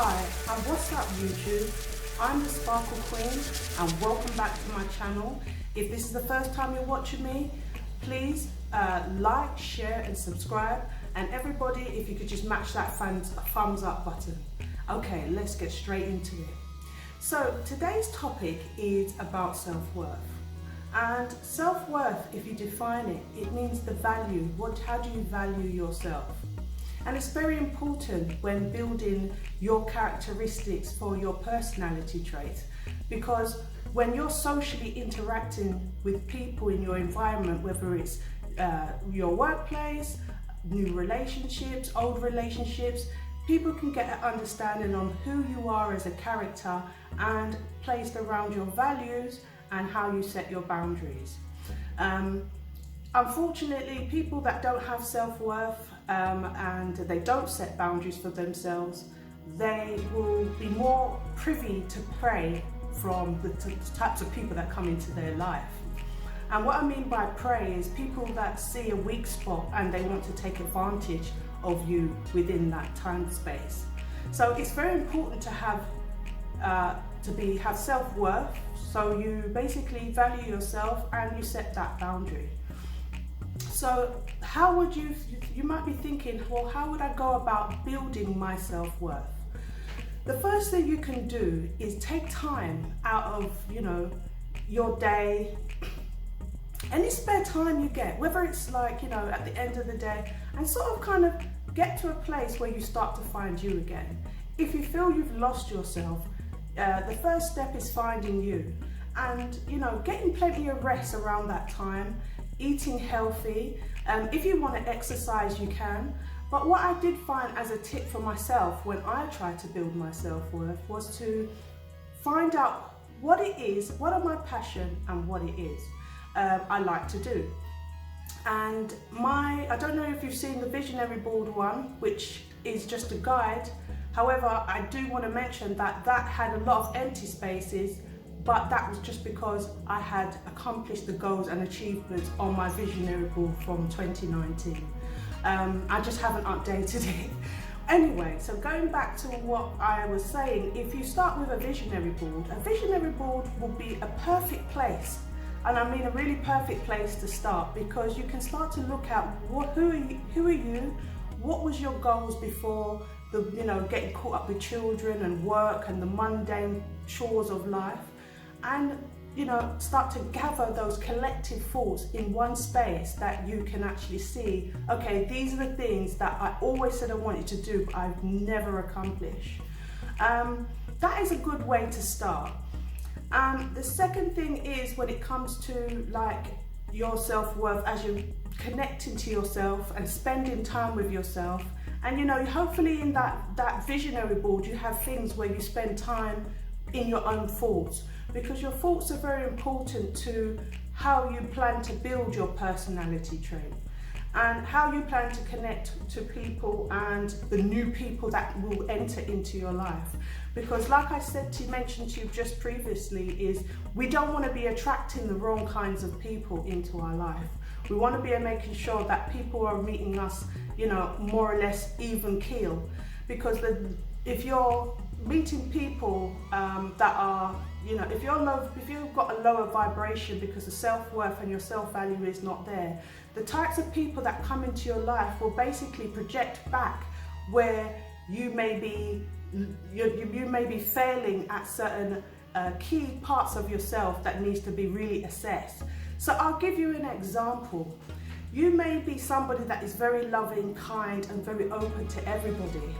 Hi, and what's up YouTube? I'm the Sparkle Queen and welcome back to my channel. If this is the first time you're watching me, please like, share and subscribe, and everybody, if you could just match that thumbs up button. Okay, let's get straight into it. So today's topic is about self-worth. And self-worth, if you define it, it means the value. How do you value yourself? And it's very important when building your characteristics for your personality traits, because when you're socially interacting with people in your environment, whether it's your workplace, new relationships, old relationships, people can get an understanding on who you are as a character and placed around your values and how you set your boundaries. Unfortunately, people that don't have self-worth and they don't set boundaries for themselves, they will be more privy to prey from the types of people that come into their life. And what I mean by prey is people that see a weak spot and they want to take advantage of you within that time space. So it's very important to have self-worth, so you basically value yourself and you set that boundary. So how would you might be thinking, well, how would I go about building my self-worth? The first thing you can do is take time out of, your day, any spare time you get, whether it's like, at the end of the day, and sort of kind of get to a place where you start to find you again. If you feel you've lost yourself, the first step is finding you, and getting plenty of rest around that time, eating healthy. If you want to exercise, you can. But what I did find as a tip for myself when I tried to build my self-worth was to find out what it is, what are my passion and what it is I like to do. And I don't know if you've seen the visionary board one, which is just a guide. However, I do want to mention that had a lot of empty spaces, but that was just because I had accomplished the goals and achievements on my visionary board from 2019. I just haven't updated it. Anyway, so going back to what I was saying, if you start with a visionary board will be a perfect place. And I mean a really perfect place to start, because you can start to look at who are you, what was your goals before getting caught up with children and work and the mundane chores of life, and start to gather those collective thoughts in one space that you can actually see, okay, these are the things that I always said I wanted to do but I've never accomplished. That is a good way to start. The second thing is, when it comes to like your self-worth, as you're connecting to yourself and spending time with yourself, and hopefully in that visionary board you have things where you spend time in your own thoughts, because your thoughts are very important to how you plan to build your personality trait and how you plan to connect to people and the new people that will enter into your life. Because like I mentioned to you just previously, is we don't want to be attracting the wrong kinds of people into our life. We want to be making sure that people are meeting us, more or less even keel. Because if you're meeting people that are, if you've got a lower vibration because the self-worth and your self-value is not there, the types of people that come into your life will basically project back where you may be failing at certain key parts of yourself that needs to be really assessed. So I'll give you an example. You may be somebody that is very loving, kind and very open to everybody.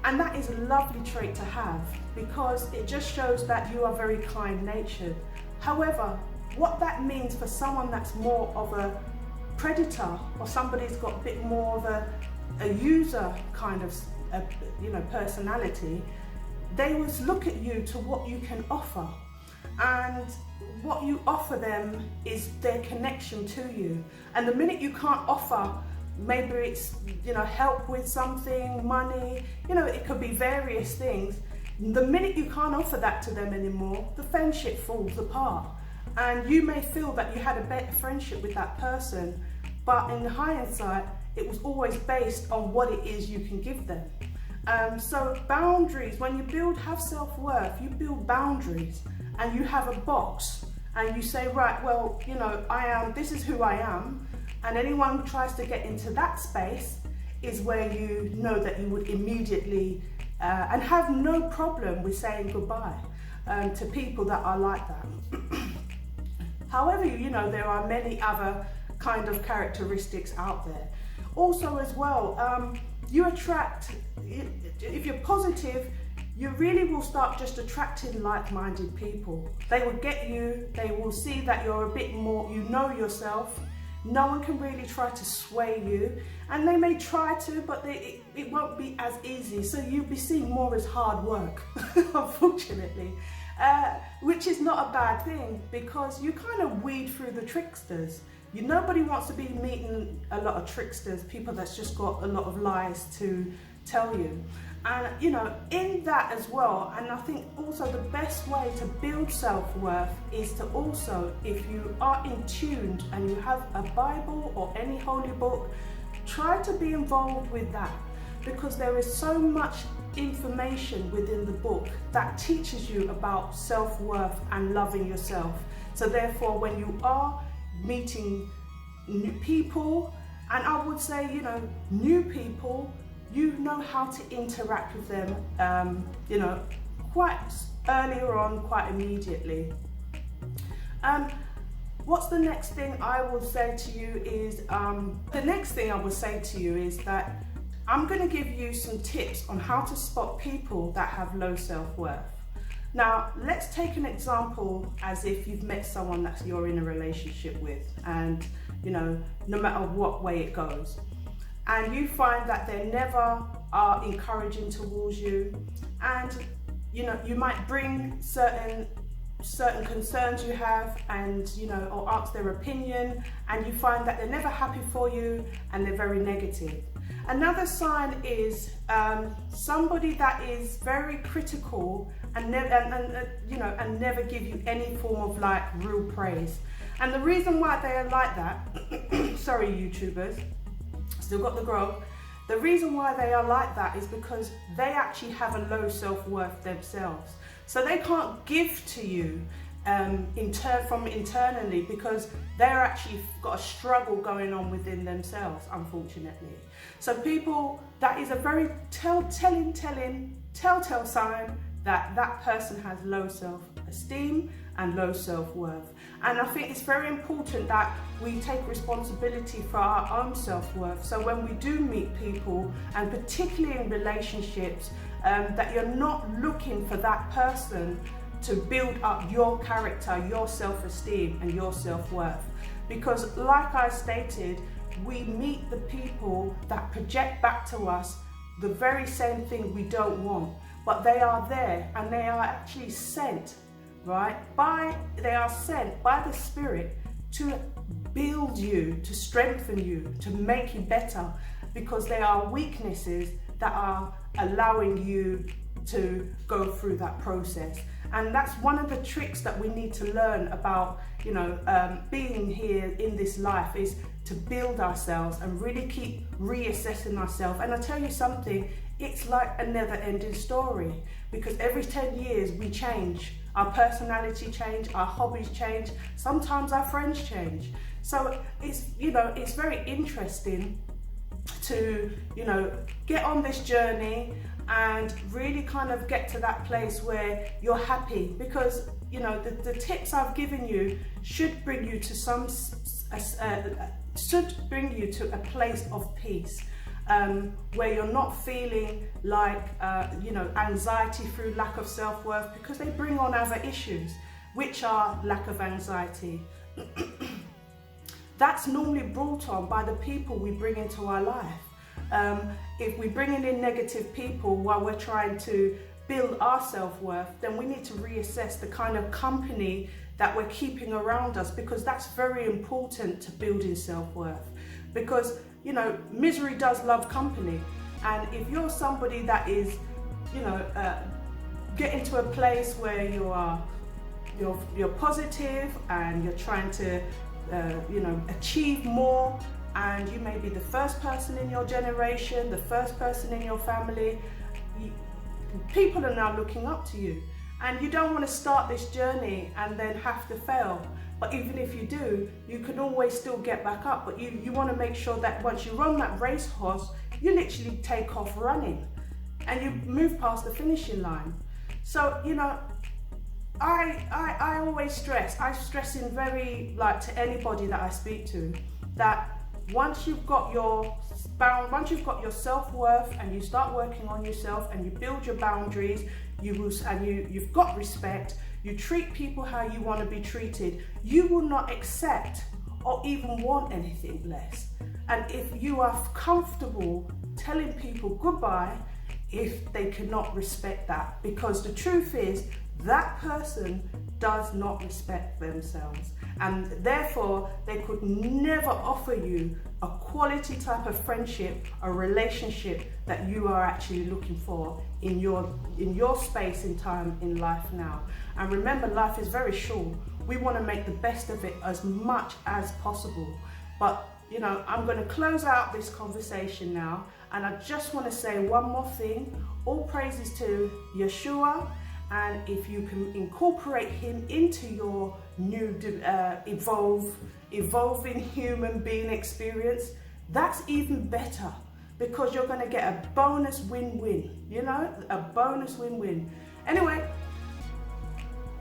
And that is a lovely trait to have, because it just shows that you are very kind-natured. However, what that means for someone that's more of a predator, or somebody who's got a bit more of a user kind of personality, they will look at you to what you can offer. And what you offer them is their connection to you. And the minute you can't offer, maybe it's help with something, money, it could be various things. The minute you can't offer that to them anymore, the friendship falls apart. And you may feel that you had a better friendship with that person, but in hindsight, it was always based on what it is you can give them. So boundaries, when you have self-worth, you build boundaries, and you have a box, and you say, right, well, you know, this is who I am, and anyone who tries to get into that space is where you know that you would immediately and have no problem with saying goodbye to people that are like that. However, you know, there are many other kind of characteristics out there. Also as well, you attract, if you're positive, you really will start just attracting like-minded people. They will get you, they will see that you're a bit more, you know yourself. No one can really try to sway you, and they may try to, but it won't be as easy. So you'll be seen more as hard work, unfortunately, which is not a bad thing, because you kind of weed through the tricksters. Nobody wants to be meeting a lot of tricksters, people that's just got a lot of lies to tell you. And you know, in that as well, and I think also the best way to build self-worth is to also, if you are in tune and you have a Bible or any holy book, try to be involved with that, because there is so much information within the book that teaches you about self-worth and loving yourself. So therefore, when you are meeting new people, and I would say, you know, new people, you know how to interact with them, you know, quite earlier on, quite immediately. What's the next thing I will say to you is, that I'm going to give you some tips on how to spot people that have low self-worth. Now, let's take an example as if you've met someone that you're in a relationship with, and, you know, no matter what way it goes, and you find that they never are encouraging towards you, and you know, you might bring certain concerns you have, and you know, or ask their opinion, and you find that they're never happy for you and they're very negative. Another sign is somebody that is very critical and never give you any form of like real praise. And the reason why they are like that, sorry YouTubers, still got the grog. The reason why they are like that is because they actually have a low self-worth themselves. So they can't give to you from internally, because they're actually got a struggle going on within themselves, unfortunately. So people, that is a very telltale sign that that person has low self-esteem and low self-worth. And I think it's very important that we take responsibility for our own self-worth. So when we do meet people, and particularly in relationships, that you're not looking for that person to build up your character, your self-esteem and your self-worth. Because like I stated, we meet the people that project back to us the very same thing we don't want, but they are there, and they are actually sent, right? They are sent by the Spirit to build you, to strengthen you, to make you better, because they are weaknesses that are allowing you to go through that process. And that's one of the tricks that we need to learn about, you know, being here in this life, is to build ourselves and really keep reassessing ourselves. And I tell you something, it's like a never-ending story, because every 10 years we change. Our personality change, our hobbies change, sometimes our friends change. So it's, you know, it's very interesting to, you know, get on this journey and really kind of get to that place where you're happy, because you know the tips I've given you should bring you to a place of peace, where you're not feeling like you know, anxiety through lack of self-worth, because they bring on other issues, which are lack of anxiety. That's normally brought on by the people we bring into our life. If we're bringing in negative people while we're trying to build our self-worth, then we need to reassess the kind of company that we're keeping around us, because that's very important to building self-worth. Because, you know, misery does love company. And if you're somebody that is, you know, getting to a place where you're positive and you're trying to you know, achieve more, and you may be the first person in your generation, the first person in your family, people are now looking up to you, and you don't want to start this journey and then have to fail. But even if you do, you can always still get back up. But you want to make sure that once you run that racehorse, you literally take off running and you move past the finishing line. So, you know, I always stress, I stress in very, like, to anybody that I speak to, that once you've got your self-worth and you start working on yourself and you build your boundaries, you've got respect, you treat people how you want to be treated, you will not accept or even want anything less. And if you are comfortable telling people goodbye if they cannot respect that, because the truth is that person does not respect themselves, and therefore they could never offer you a quality type of friendship, a relationship that you are actually looking for in your space in time in life now. And remember, life is very short. We want to make the best of it as much as possible. But you know, I'm going to close out this conversation now, and I just want to say one more thing. All praises to Yeshua, and if you can incorporate him into your new evolving human being experience, that's even better, because you're going to get a bonus win-win, you know, a bonus win-win. Anyway,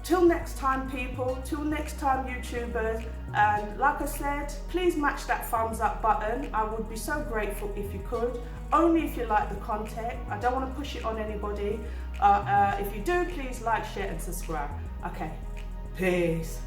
till next time, people, till next time, YouTubers, and like I said, please match that thumbs up button. I would be so grateful if you could, only if you like the content. I don't want to push it on anybody. If you do, please like, share and subscribe. Okay, peace.